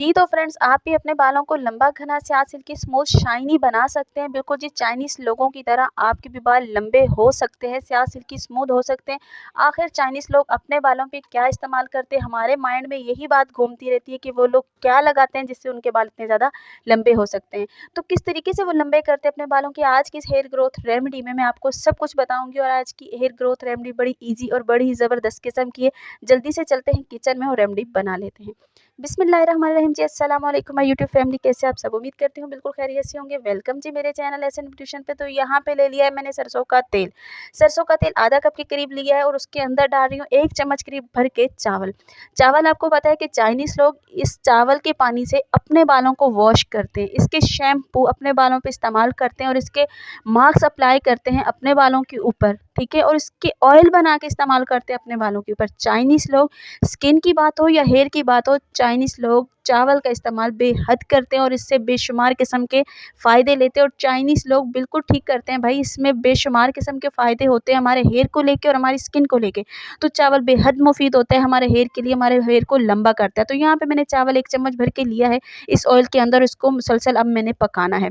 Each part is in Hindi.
जी, तो फ्रेंड्स आप भी अपने बालों को लंबा, घना, स्याह, सिल्की, स्मूथ, शाइनी बना सकते हैं। बिल्कुल जी चाइनीज़ लोगों की तरह आपके भी बाल लंबे हो सकते हैं, स्याह, सिल्की, स्मूथ हो सकते हैं। आखिर चाइनीज़ लोग अपने बालों पे क्या इस्तेमाल करते हैं? हमारे माइंड में यही बात घूमती रहती है कि वो लोग क्या लगाते हैं जिससे उनके बाल इतने ज़्यादा लंबे हो सकते हैं। तो किस तरीके से वो लंबे करते हैं अपने बालों की आज की इस हेयर ग्रोथ रेमेडी में मैं आपको सब कुछ बताऊँगी और आज की हेयर ग्रोथ रेमेडी बड़ी ईज़ी और बड़ी ही ज़बरदस्त किस्म की है। जल्दी से चलते हैं किचन में और रेमेडी बना लेते हैं। बिस्मिल्लाहिर्रहमानिर्रहीम जी, अस्सलाम वालेकुम माय यूट्यूब फैमिली, कैसे आप सब? उम्मीद करती हूँ बिल्कुल खैरियत से होंगे। वेलकम जी मेरे चैनल एस एन न्यूट्रिशन पे। तो यहाँ पे ले लिया है मैंने सरसों का तेल। सरसों का तेल आधा कप के करीब लिया है और उसके अंदर डाल रही हूँ 1 चम्मच करीब भर के चावल। चावल आपको पता है कि चाइनीज़ लोग इस चावल के पानी से अपने बालों को वॉश करते हैं। इसके शैम्पू अपने बालों पे इस्तेमाल करते हैं और इसके मास्क अप्लाई करते हैं अपने बालों के ऊपर, ठीक है? और इसके ऑयल बना के इस्तेमाल करते हैं अपने बालों के ऊपर। चाइनीज़ लोग स्किन की बात हो या हेयर की बात हो, चाइनीज़ लोग चावल का इस्तेमाल बेहद करते हैं और इससे बेशुमार किस्म के फ़ायदे लेते हैं और चाइनीज़ लोग बिल्कुल ठीक करते हैं भाई, इसमें बेशुमार किस्म के फ़ायदे होते हैं हमारे हेयर को लेके और हमारी स्किन को लेके। तो चावल बेहद मुफ़ीद होता है हमारे हेयर के लिए, हमारे हेयर को लंबा करता है। तो यहाँ पे मैंने चावल 1 चम्मच भर के लिया है इस ऑयल के अंदर, इसको मुसलसल अब मैंने पकाना है।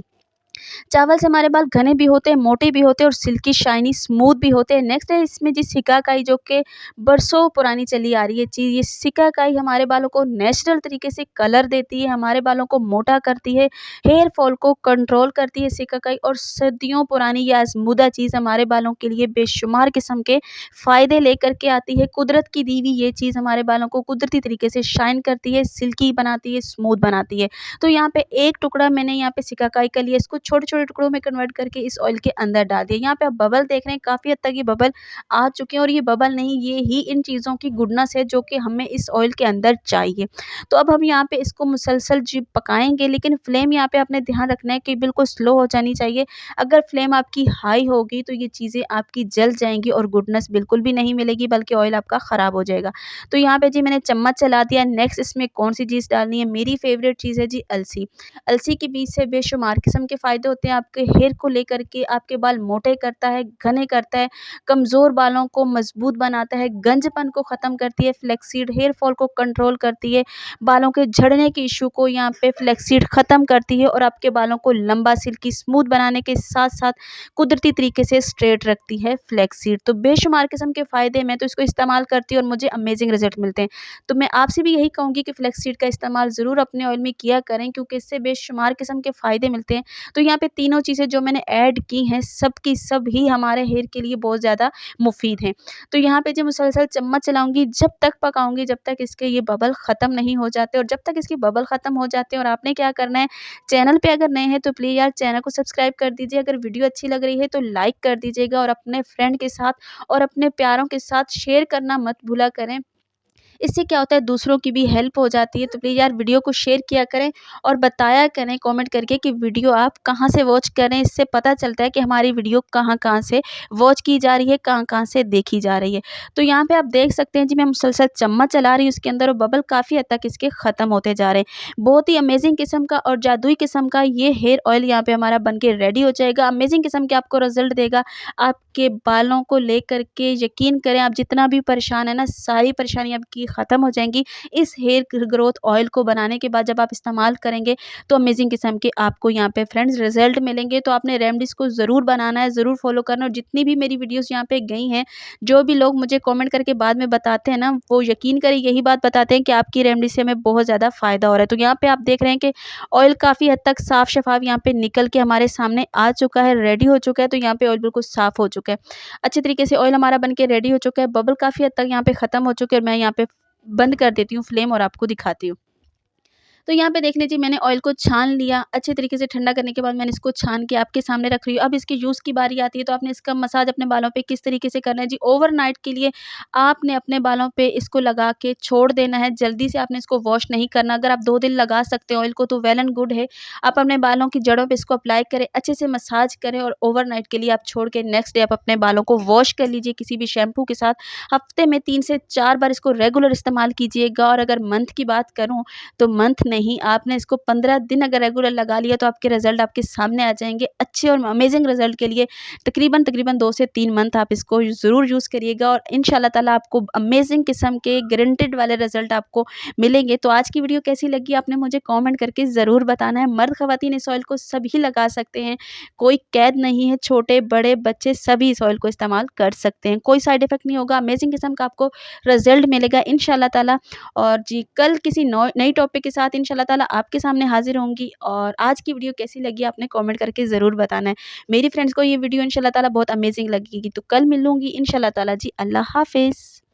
चावल से हमारे बाल घने भी होते हैं, मोटे भी होते हैं और सिल्की शाइनी स्मूथ भी होते हैं। नेक्स्ट है इसमें जी सिकाकाई, जो कि बरसों पुरानी चली आ रही है चीज़। ये सिकाकाई हमारे बालों को नेचुरल तरीके से कलर देती है, हमारे बालों को मोटा करती है, हेयर फॉल को कंट्रोल करती है सिकाकाई। और सदियों पुरानी ये आज़मूदा चीज़ हमारे बालों के लिए बेशुमार किस्म के फ़ायदे लेकर के आती है। कुदरत की दी हुई ये चीज़ हमारे बालों को कुदरती तरीके से शाइन करती है, सिल्की बनाती है, स्मूथ बनाती है। तो यहाँ पे एक टुकड़ा मैंने यहाँ पे सिकाकाई का लिया, इसको छोटे-छोटे टुकड़ों में कन्वर्ट करके इस ऑयल के अंदर डाल दिया। यहाँ पे आप बबल देख रहे हैं, काफ़ी हद तक ये बबल आ चुके हैं और ये बबल नहीं, ये ही इन चीज़ों की गुडनेस है जो कि हमें इस ऑयल के अंदर चाहिए। तो अब हम यहाँ पे इसको मुसलसल जी पकाएँगे, लेकिन फ्लेम यहाँ पे आपने ध्यान रखना है कि बिल्कुल स्लो हो जानी चाहिए। अगर फ्लेम आपकी हाई होगी तो ये चीज़ें आपकी जल जाएँगी और गुडनेस बिल्कुल भी नहीं मिलेगी, बल्कि ऑयल आपका ख़राब हो जाएगा। तो यहाँ पे जी मैंने चम्मच चला दिया। नेक्स्ट इसमें कौन-सी चीज़ डालनी है, मेरी फ़ेवरेट चीज़ है जी अलसी। अलसी के बीज से बेशुमार किस्म के फ़ायदे होते हैं आपके हेयर को लेकर के। आपके बाल मोटे करता है, घने करता है, कमज़ोर बालों को मज़बूत बनाता है, गंजपन को ख़त्म करती है, फ्लैक्सीड हेयर फॉल को कंट्रोल करती है, बालों के झड़ने के इश्यू को यहाँ पे फ्लैक्सीड ख़त्म करती है और आपके बालों को लंबा, सिल्की, स्मूथ बनाने के साथ-साथ कुदरती तरीके से स्ट्रेट रखती है फ्लैक्सीड। तो बेशुमार किस्म के फ़ायदे, मैं तो इसको इस्तेमाल करती हूँ और मुझे अमेज़िंग रिज़ल्ट मिलते हैं। तो मैं आपसे भी यही कहूँगी कि फ्लैक्ससीड का इस्तेमाल ज़रूर अपने ऑयल में किया करें, क्योंकि इससे बेशुमार किस्म के फ़ायदे मिलते हैं। तो यहाँ पे तीनों चीज़ें जो मैंने ऐड की हैं, सब की सब ही हमारे हेयर के लिए बहुत ज़्यादा मुफ़ीद हैं। तो यहाँ पे जो मुसलसल चम्मच चलाऊँगी, जब तक पकाऊँगी, जब तक इसके ये बबल ख़त्म नहीं हो जाते। और जब तक इसके बबल ख़त्म हो जाते हैं, और आपने क्या करना है, चैनल पे अगर नए हैं तो प्लीज़ यार चैनल को सब्सक्राइब कर दीजिए। अगर वीडियो अच्छी लग रही है तो लाइक कर दीजिएगा और अपने फ्रेंड के साथ और अपने प्यारों के साथ शेयर करना मत भूला करें। इससे क्या होता है, दूसरों की भी हेल्प हो जाती है। तो प्लीज़ यार वीडियो को शेयर किया करें और बताया करें कमेंट करके कि वीडियो आप कहाँ से वॉच कर रहे हैं। इससे पता चलता है कि हमारी वीडियो कहाँ-कहाँ से वॉच की जा रही है, कहाँ-कहाँ से देखी जा रही है। तो यहाँ पे आप देख सकते हैं जी, मैं मुसलसल चम्मच चला रही हूँ उसके अंदर और बबल काफ़ी हद तक इसके ख़त्म होते जा रहे हैं। बहुत ही अमेज़िंग किस्म का और जादुई किस्म का ये हेयर ऑयल यहाँ पे हमारा बन के रेडी हो जाएगा। अमेज़िंग किस्म के आपको रिज़ल्ट देगा। आपके बालों को लेकर के यकीन करें, आप जितना भी परेशान है ना, सारी परेशानी आपकी ख़त्म हो जाएँगी। इस हेयर ग्रोथ ऑयल को बनाने के बाद जब आप इस्तेमाल करेंगे तो अमेज़िंग किस्म के आपको यहाँ पे फ्रेंड्स रिज़ल्ट मिलेंगे। तो आपने रेमेडीज़ को ज़रूर बनाना है, ज़रूर फ़ॉलो करना। और जितनी भी मेरी वीडियोज़ यहाँ पे गई हैं, जो भी लोग मुझे कमेंट करके बाद में बताते हैं ना, वो यकीन करें यही बात बताते हैं कि आपकी रेमेडी से हमें बहुत ज़्यादा फ़ायदा हो रहा है। तो यहाँ पे आप देख रहे हैं कि ऑयल काफ़ी हद तक साफ़-शफ़ाफ़ यहाँ पे निकल के हमारे सामने आ चुका है, रेडी हो चुका है। तो यहाँ पे ऑयल बिल्कुल साफ़ हो चुका है। अच्छे तरीके से ऑयल हमारा बन के रेडी हो चुका है। बबल काफ़ी हद तक यहाँ पे ख़त्म हो चुके हैं और मैं यहाँ पे बंद कर देती हूँ फ्लेम और आपको दिखाती हूँ। तो यहाँ पे देख लीजिए, मैंने ऑयल को छान लिया। अच्छे तरीके से ठंडा करने के बाद मैंने इसको छान के आपके सामने रख रही हूँ। अब इसके यूज़ की बारी आती है, तो आपने इसका मसाज अपने बालों पे किस तरीके से करना है जी। ओवरनाइट के लिए आपने अपने बालों पे इसको लगा के छोड़ देना है। जल्दी से आपने इसको वॉश नहीं करना। अगर आप 2 दिन लगा सकते हैं ऑयल को तो वेल एंड गुड है। आप अपने बालों की जड़ों पे इसको अप्लाई करें, अच्छे से मसाज करें और ओवरनाइट के लिए आप छोड़ के नेक्स्ट डे आप अपने बालों को वॉश कर लीजिए किसी भी शैम्पू के साथ। हफ्ते में 3 से 4 बार इसको रेगुलर इस्तेमाल कीजिएगा। और अगर मंथ की बात करूँ तो मंथ नहीं, आपने इसको 15 दिन अगर रेगुलर लगा लिया तो आपके रिज़ल्ट आपके सामने आ जाएँगे। अच्छे और अमेज़िंग रिज़ल्ट के लिए तकरीबन 2 से 3 मंथ आप इसको ज़रूर यूज़ करिएगा और इंशाल्लाह ताला आपको अमेज़िंग किस्म के गारंटीड वाले रिज़ल्ट आपको मिलेंगे। तो आज की वीडियो कैसी लगी आपने मुझे कमेंट करके ज़रूर बताना है। मर्द ख़वातीन इस ऑयल को सभी लगा सकते हैं, कोई कैद नहीं है, छोटे, बड़े, बच्चे सभी इस ऑयल को इस्तेमाल कर सकते हैं। कोई साइड इफ़ेक्ट नहीं होगा, अमेज़िंग किस्म का आपको रिज़ल्ट मिलेगा इंशाल्लाह ताला। और जी, कल किसी नई टॉपिक के साथ इंशाल्लाह ताला आपके सामने हाज़िर होंगी और आज की वीडियो कैसी लगी आपने कमेंट करके ज़रूर बताना है। मेरी फ्रेंड्स को ये वीडियो इंशाल्लाह ताला बहुत अमेज़िंग लगेगी। तो कल मिलूँगी इंशाल्लाह ताला जी, अल्लाह हाफ़िज़।